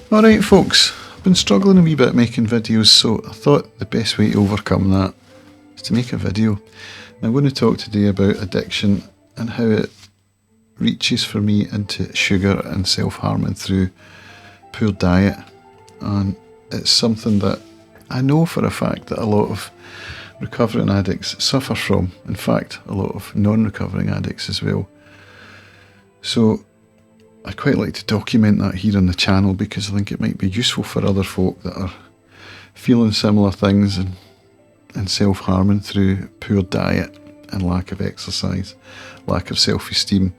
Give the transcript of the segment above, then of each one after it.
Alright folks, I've been struggling a wee bit making videos, so I thought the best way to overcome that is to make a video. I'm going to talk today about addiction and how it reaches for me into sugar and self-harming through poor diet. And it's something that I know for a fact that a lot of recovering addicts suffer from. In fact, a lot of non-recovering addicts as well. So I quite like to document that here on the channel because I think it might be useful for other folk that are feeling similar things and self-harming through poor diet and lack of exercise, lack of self-esteem,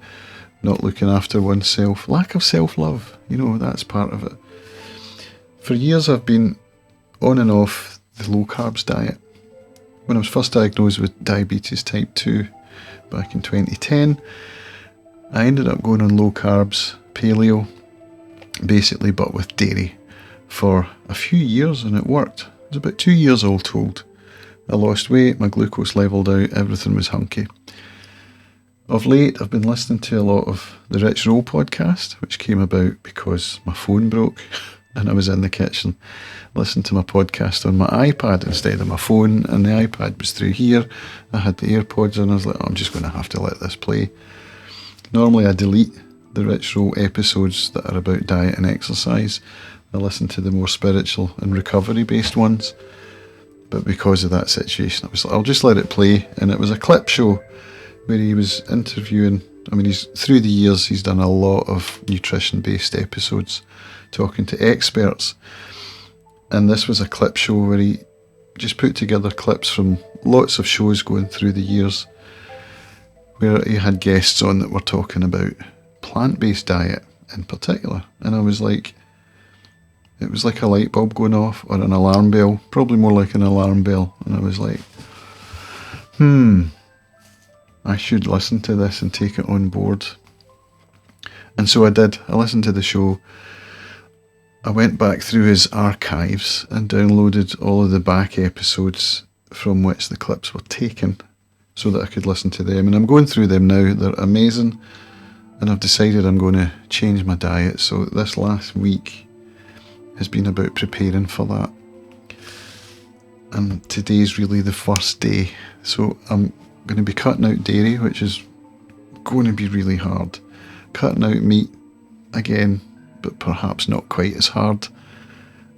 not looking after oneself, lack of self-love, that's part of it. For years I've been on and off the low carbs diet. When I was first diagnosed with diabetes type 2 back in 2010, I ended up going on low carbs, paleo, basically, but with dairy for a few years, and it worked. It was about 2 years all told. I lost weight, my glucose levelled out, everything was hunky. Of late, I've been listening to a lot of the Rich Roll podcast, which came about because my phone broke and I was in the kitchen listening to my podcast on my iPad instead of my phone, and the iPad was through here. I had the AirPods on, I was like, I'm just going to have to let this play. Normally I delete the Rich Roll episodes that are about diet and exercise. I listen to the more spiritual and recovery based ones. But because of that situation, I was like, I'll just let it play. And it was a clip show where he was interviewing, through the years he's done a lot of nutrition based episodes talking to experts. And this was a clip show where he just put together clips from lots of shows going through the years, where he had guests on that were talking about plant-based diet in particular. And I was like, it was like a light bulb going off or an alarm bell, probably more like an alarm bell. And I was like, I should listen to this and take it on board. And so I did. I listened to the show. I went back through his archives and downloaded all of the back episodes from which the clips were taken, so that I could listen to them. And I'm going through them now. They're amazing. And I've decided I'm going to change my diet. So this last week has been about preparing for that. And today's really the first day. So I'm going to be cutting out dairy, which is going to be really hard. Cutting out meat again, but perhaps not quite as hard.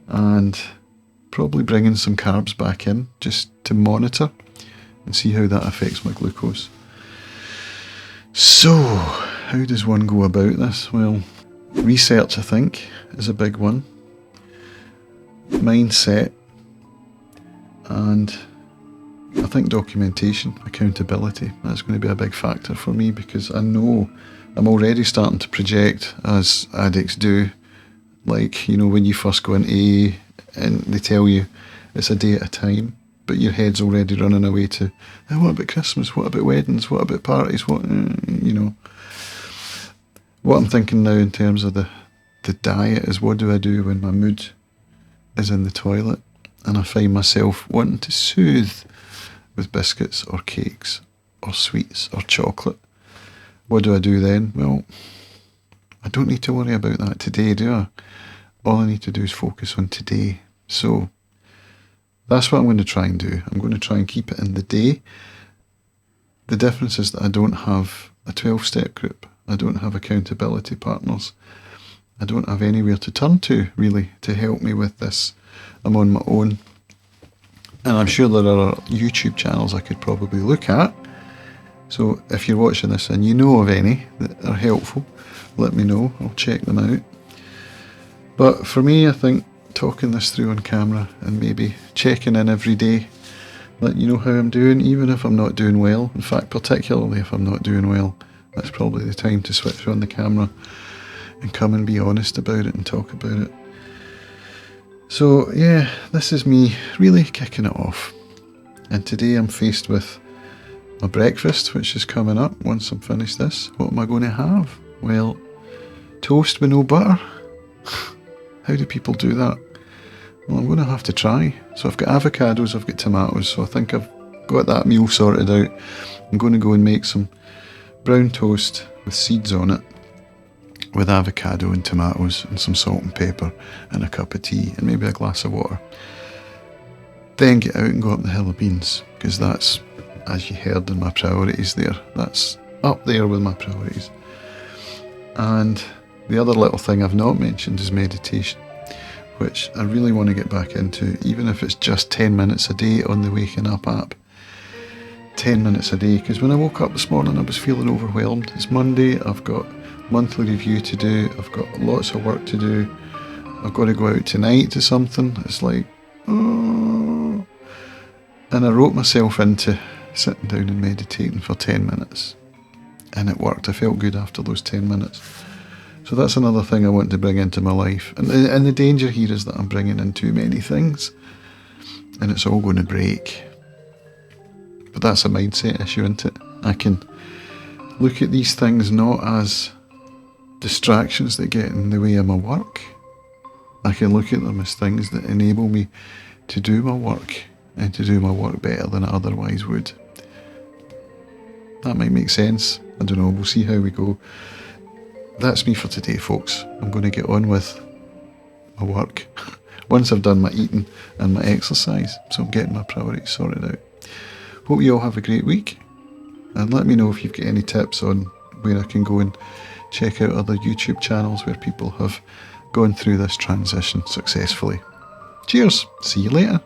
And probably bringing some carbs back in just to monitor and see how that affects my glucose. So, how does one go about this? Well, research, I think, is a big one. Mindset. And I think documentation, accountability, that's going to be a big factor for me, because I know I'm already starting to project, as addicts do. Like, when you first go in AA and they tell you it's a day at a time, but your head's already running away to, what about Christmas? What about weddings? What about parties? What I'm thinking now in terms of the diet is, what do I do when my mood is in the toilet and I find myself wanting to soothe with biscuits or cakes or sweets or chocolate? What do I do then? Well, I don't need to worry about that today, do I? All I need to do is focus on today. So that's what I'm going to try and do. I'm going to try and keep it in the day. The difference is that I don't have a 12-step group. I don't have accountability partners. I don't have anywhere to turn to, really, to help me with this. I'm on my own. And I'm sure there are YouTube channels I could probably look at. So if you're watching this and you know of any that are helpful, let me know. I'll check them out. But for me, I think talking this through on camera and maybe checking in every day, letting you know how I'm doing, even if I'm not doing well. In fact, particularly if I'm not doing well, that's probably the time to switch on the camera and come and be honest about it and talk about it. So yeah, this is me really kicking it off. And today I'm faced with my breakfast, which is coming up once I'm finished this. What am I going to have? Well, toast with no butter. How do people do that? Well, I'm going to have to try. So I've got avocados, I've got tomatoes, so I think I've got that meal sorted out. I'm going to go and make some brown toast with seeds on it. with avocado and tomatoes and some salt and pepper and a cup of tea and maybe a glass of water. Then get out and go up the hill of beans, because that's, as you heard in my priorities there, that's up there with my priorities. And the other little thing I've not mentioned is meditation, which I really want to get back into, even if it's just 10 minutes a day on the Waking Up app. 10 minutes a day, because when I woke up this morning I was feeling overwhelmed. It's Monday, I've got monthly review to do, I've got lots of work to do, I've got to go out tonight to something. It's like, oh. And I wrote myself into sitting down and meditating for 10 minutes. And it worked. I felt good after those 10 minutes. So that's another thing I want to bring into my life. And the danger here is that I'm bringing in too many things. And it's all going to break. But that's a mindset issue, isn't it? I can look at these things not as distractions that get in the way of my work. I can look at them as things that enable me to do my work and to do my work better than I otherwise would. That might make sense. I don't know, we'll see how we go. That's me for today, folks. I'm going to get on with my work once I've done my eating and my exercise, so I'm getting my priorities sorted out. Hope you all have a great week, and let me know if you've got any tips on where I can go and check out other YouTube channels where people have gone through this transition successfully. Cheers, see you later.